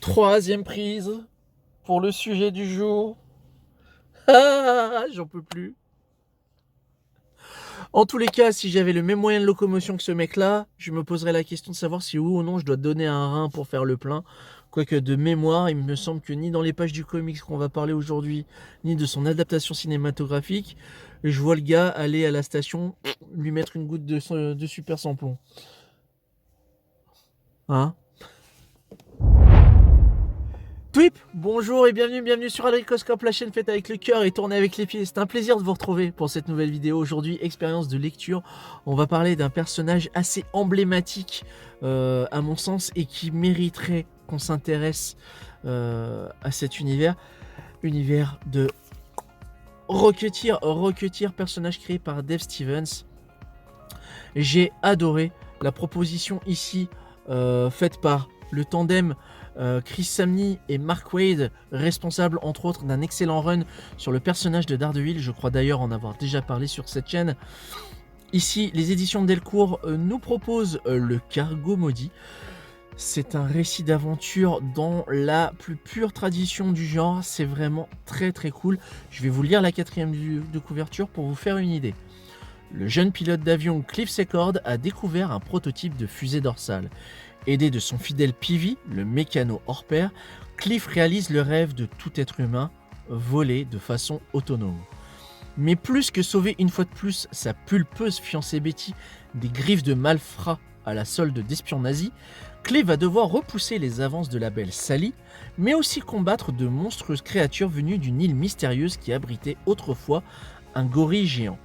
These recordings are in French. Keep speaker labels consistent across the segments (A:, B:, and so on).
A: Troisième prise pour le sujet du jour. Ah, j'en peux plus. En tous les cas, si j'avais le même moyen de locomotion que ce mec-là, je me poserais la question de savoir si oui ou non je dois donner un rein pour faire le plein. Quoique de mémoire, il me semble que ni dans les pages du comics qu'on va parler aujourd'hui, ni de son adaptation cinématographique, je vois le gars aller à la station, lui mettre une goutte de super sans plomb. Hein? Twip, bonjour et bienvenue sur Adricoscope, la chaîne faite avec le cœur et tournée avec les pieds. C'est un plaisir de vous retrouver pour cette nouvelle vidéo. Aujourd'hui, expérience de lecture. On va parler d'un personnage assez emblématique à mon sens et qui mériterait qu'on s'intéresse à cet univers. Univers de Rocketeer, personnage créé par Dave Stevens. J'ai adoré la proposition ici faite par le tandem Chris Samney et Mark Waid, responsables entre autres d'un excellent run sur le personnage de Daredevil. Je crois d'ailleurs en avoir déjà parlé sur cette chaîne. Ici, les éditions de Delcourt nous proposent le Cargo Maudit. C'est un récit d'aventure dans la plus pure tradition du genre. C'est vraiment très cool. Je vais vous lire la quatrième de couverture pour vous faire une idée. Le jeune pilote d'avion Cliff Secord a découvert un prototype de fusée dorsale. Aidé de son fidèle Peavy, le mécano hors pair, Cliff réalise le rêve de tout être humain, voler de façon autonome. Mais plus que sauver une fois de plus sa pulpeuse fiancée Betty des griffes de malfrats à la solde d'espions nazis, Cliff va devoir repousser les avances de la belle Sally, mais aussi combattre de monstrueuses créatures venues d'une île mystérieuse qui abritait autrefois un gorille géant.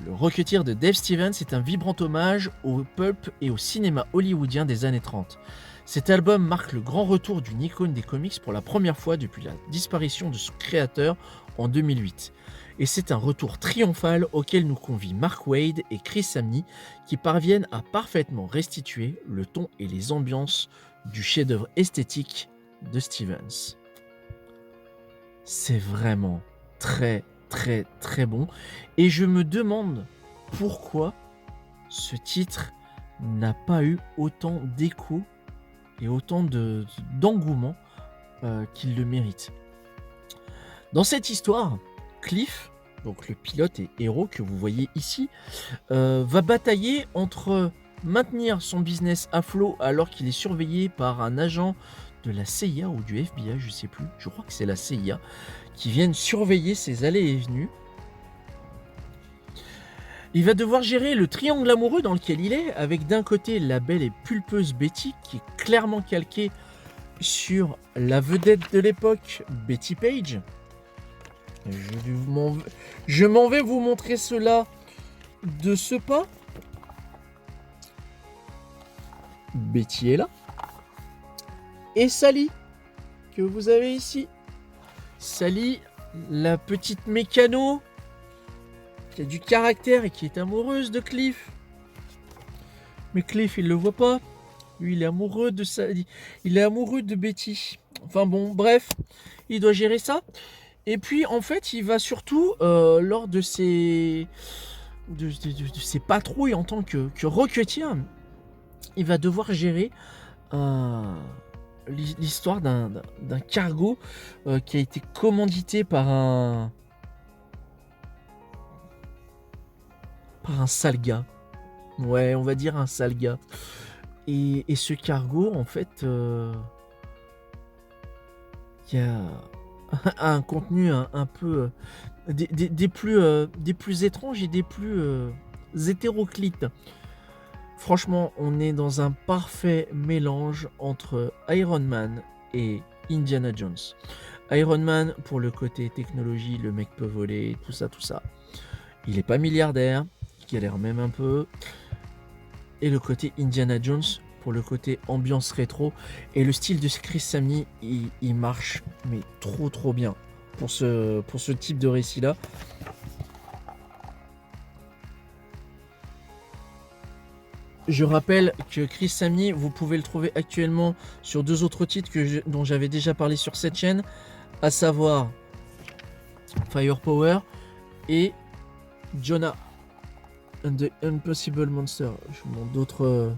A: Le Rocketeer de Dave Stevens est un vibrant hommage au pulp et au cinéma hollywoodien des années 30. Cet album marque le grand retour d'une icône des comics pour la première fois depuis la disparition de son créateur en 2008. Et c'est un retour triomphal auquel nous convient Mark Waid et Chris Samney qui parviennent à parfaitement restituer le ton et les ambiances du chef-d'œuvre esthétique de Stevens. C'est vraiment très bon. Et je me demande pourquoi ce titre n'a pas eu autant d'écho et autant d'engouement qu'il le mérite. Dans cette histoire, Cliff, donc le pilote et héros que vous voyez ici, va batailler entre maintenir son business à flot alors qu'il est surveillé par un agent de la CIA ou du FBI, je sais plus, je crois que c'est la CIA, qui viennent surveiller ses allées et venues. Il va devoir gérer le triangle amoureux dans lequel il est, avec d'un côté la belle et pulpeuse Betty, qui est clairement calquée sur la vedette de l'époque, Betty Page. Je m'en vais vous montrer cela de ce pas. Betty est là. Et Sally, que vous avez ici. Sally, la petite mécano qui a du caractère et qui est amoureuse de Cliff. Mais Cliff, il le voit pas. Lui, il est amoureux de Sally. Il est amoureux de Betty. Enfin bon, bref, il doit gérer ça. Et puis, en fait, il va surtout, lors de ses patrouilles en tant que Rocketeer, il va devoir gérer l'histoire d'un cargo qui a été commandité par un sale gars. Ouais, on va dire un sale gars. Et ce cargo, en fait, il y a un contenu un peu des plus étranges et des plus hétéroclites. Franchement, on est dans un parfait mélange entre Iron Man et Indiana Jones. Iron Man pour le côté technologie, le mec peut voler, tout ça. Il est pas milliardaire, il galère même un peu. Et le côté Indiana Jones pour le côté ambiance rétro. Et le style de Chris Samney, il marche mais trop bien pour ce type de récit-là. Je rappelle que Chris Samney, vous pouvez le trouver actuellement sur deux autres titres dont j'avais déjà parlé sur cette chaîne, à savoir Firepower et Jonah and the Impossible Monster. Je vous montre d'autres.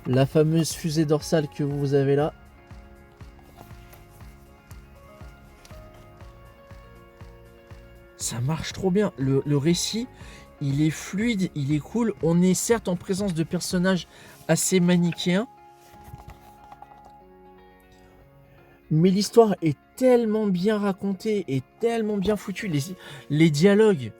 A: La fameuse fusée dorsale que vous avez là. ça marche trop bien. Le récit, il est fluide, il est cool. On est certes en présence de personnages assez manichéens, mais l'histoire est tellement bien racontée et tellement bien foutue. Les dialogues,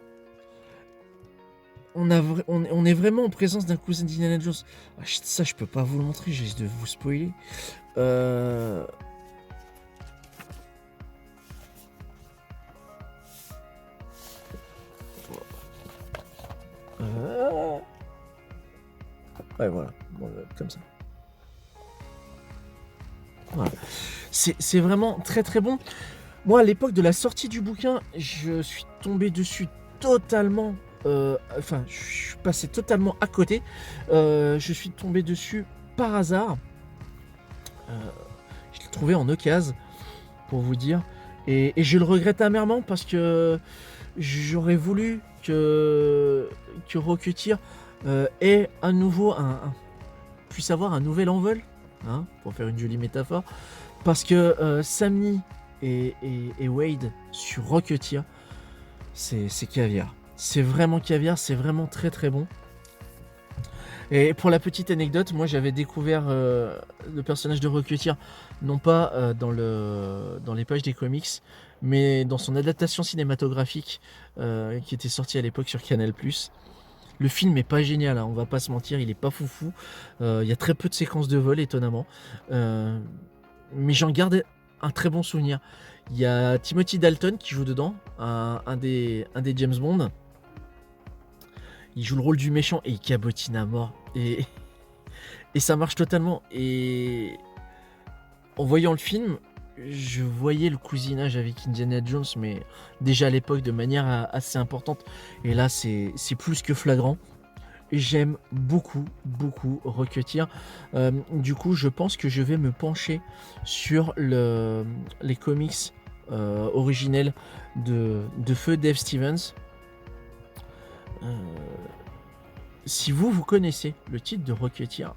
A: on est vraiment en présence d'un cousin d'Indiana Jones. Ah, ça, je peux pas vous le montrer, je risque de vous spoiler. Ouais, voilà. Bon, comme ça. Voilà. C'est vraiment très très bon. Moi, à l'époque de la sortie du bouquin, je suis tombé dessus totalement. Enfin, je suis passé totalement à côté. Je suis tombé dessus par hasard. Je l'ai trouvé en occasion, pour vous dire. Et je le regrette amèrement parce que j'aurais voulu que Rocketeer ait à nouveau puisse avoir un nouvel envol, hein, pour faire une jolie métaphore. Parce que Sammy et Wade sur Rocketeer, c'est caviar. C'est vraiment caviar, c'est vraiment très très bon. Et pour la petite anecdote, moi j'avais découvert le personnage de Rocketeer, non pas dans les pages des comics, mais dans son adaptation cinématographique qui était sortie à l'époque sur Canal+. Le film est pas génial, hein, on va pas se mentir, il est pas foufou. Il y a très peu de séquences de vol, étonnamment. Mais j'en garde un très bon souvenir. Il y a Timothy Dalton qui joue dedans, un des James Bond. Il joue le rôle du méchant et il cabotine à mort. Et ça marche totalement. Et en voyant le film, je voyais le cousinage avec Indiana Jones, mais déjà à l'époque de manière assez importante. Et là, c'est plus que flagrant. J'aime beaucoup, beaucoup Rocketeer. Du coup, je pense que je vais me pencher sur les comics originels de feu Dave Stevens. Si vous connaissez le titre de Rocketeer,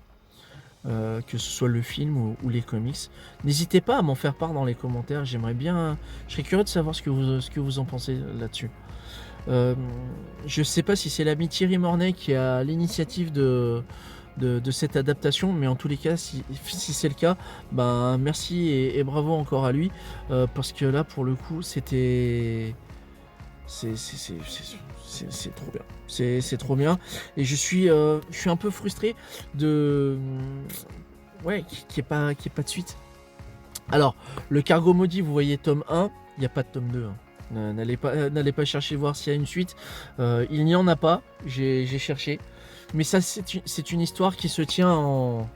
A: que ce soit le film ou les comics, n'hésitez pas à m'en faire part dans les commentaires. J'aimerais bien, je serais curieux de savoir ce que vous en pensez là-dessus. Je sais pas si c'est l'ami Thierry Mornay qui a l'initiative de cette adaptation, mais en tous les cas, si c'est le cas, ben merci et bravo encore à lui, parce que là pour le coup c'est trop bien, c'est trop bien, et je suis un peu frustré de qu'il n'y ait pas de suite. Alors le Cargo Maudit, vous voyez tome 1, il n'y a pas de tome 2, hein. N'allez pas chercher voir s'il y a une suite. Il n'y en a pas. J'ai cherché. Mais ça, c'est une histoire qui se tient en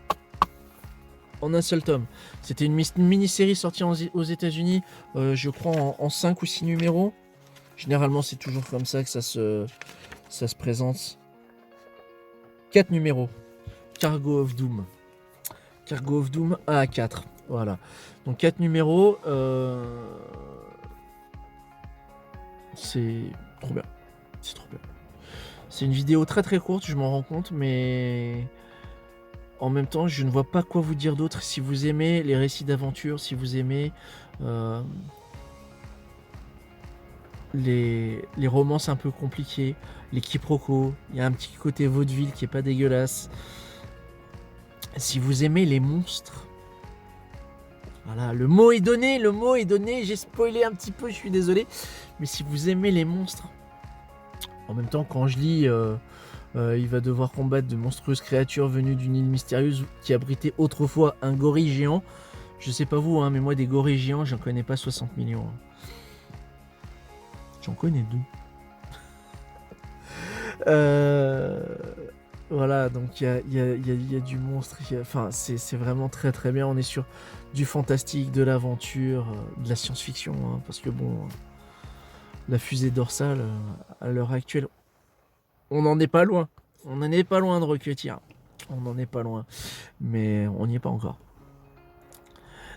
A: un seul tome. C'était une mini-série sortie aux États-Unis, je crois en 5 ou 6 numéros. Généralement, c'est toujours comme ça que ça se présente. 4 numéros. Cargo of Doom. Cargo of Doom 1 à 4. Voilà. Donc 4 numéros. C'est trop bien. C'est trop bien. C'est une vidéo très très courte, je m'en rends compte, mais en même temps, je ne vois pas quoi vous dire d'autre. Si vous aimez les récits d'aventure, si vous aimez les romances un peu compliquées, les quiproquos, il y a un petit côté vaudeville qui est pas dégueulasse. Si vous aimez les monstres, voilà, le mot est donné, j'ai spoilé un petit peu, je suis désolé. Mais si vous aimez les monstres, en même temps, quand je lis, il va devoir combattre de monstrueuses créatures venues d'une île mystérieuse qui abritait autrefois un gorille géant. Je sais pas vous, hein, mais moi des gorilles géants, j'en connais pas 60 millions. Hein. J'en connais 2. Voilà, donc il y a du monstre. Enfin, c'est vraiment très très bien. On est sur du fantastique, de l'aventure, de la science-fiction, hein, parce que bon, la fusée dorsale, à l'heure actuelle, on n'en est pas loin. On n'en est pas loin de Rocketeer. On n'en est pas loin, mais on n'y est pas encore.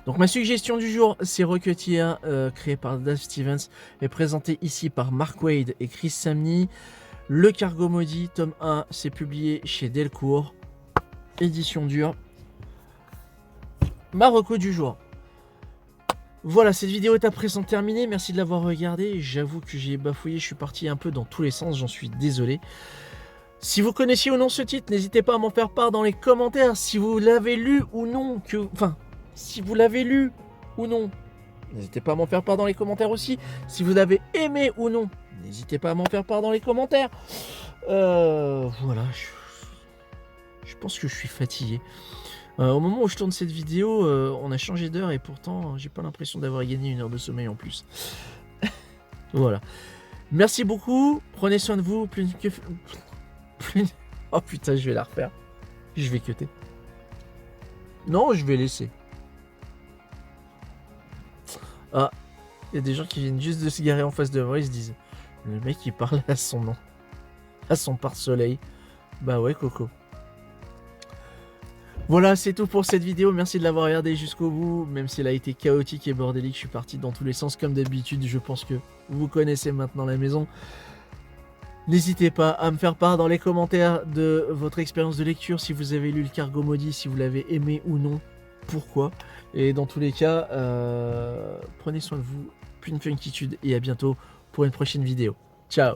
A: Donc ma suggestion du jour, c'est Rocketeer, créé par Dave Stevens, et présenté ici par Mark Waid et Chris Samney. Le Cargo Maudit, tome 1, c'est publié chez Delcourt, édition dure. Ma reco du jour. Voilà, cette vidéo est à présent terminée. Merci de l'avoir regardée. J'avoue que j'ai bafouillé, je suis parti un peu dans tous les sens, j'en suis désolé. Si vous connaissiez ou non ce titre, n'hésitez pas à m'en faire part dans les commentaires. Si vous l'avez lu ou non, si vous l'avez lu ou non, n'hésitez pas à m'en faire part dans les commentaires aussi. Si vous l'avez aimé ou non, n'hésitez pas à m'en faire part dans les commentaires. Voilà, je pense que je suis fatigué. Au moment où je tourne cette vidéo, on a changé d'heure et pourtant, j'ai pas l'impression d'avoir gagné 1 heure de sommeil en plus. Voilà. Merci beaucoup. Prenez soin de vous. Oh putain, je vais la refaire. Je vais cutter. Non, je vais laisser. Ah, il y a des gens qui viennent juste de se garer en face de moi. Ils se disent, le mec il parle à son nom, à son pare-soleil. Bah ouais, Coco. Voilà, c'est tout pour cette vidéo. Merci de l'avoir regardé jusqu'au bout. Même si elle a été chaotique et bordélique, je suis parti dans tous les sens comme d'habitude. Je pense que vous connaissez maintenant la maison. N'hésitez pas à me faire part dans les commentaires de votre expérience de lecture, si vous avez lu Le Cargo Maudit, si vous l'avez aimé ou non, pourquoi. Et dans tous les cas, prenez soin de vous, plus de funkitude et à bientôt pour une prochaine vidéo. Ciao.